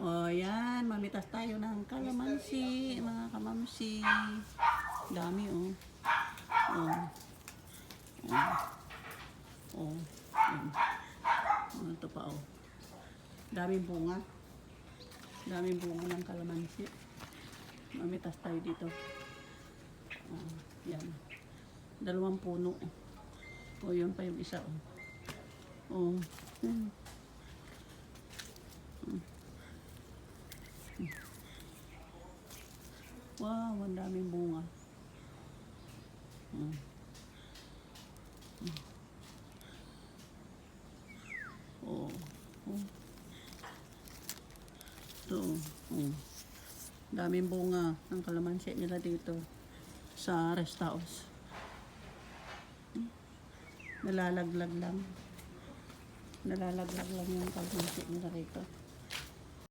O, yan. Mamitas tayo ng kalamansi, mga kamamsi. Dami, oh. Oh. Oh. Oh. Yan. Oh, ito pa, oh. Daming bunga. Daming bunga ng kalamansi. Mamitas tayo dito. Oh, yan. 2 puno. O, yun pa yung isa, oh. Oh. Hmm. Wow, ang daming bunga. Oh. Oh. Ito. Oh. Daming bunga ng kalamansi nila dito sa rest house. Nalalaglag lang. Nalalaglag lang yung kalamansi nila rito.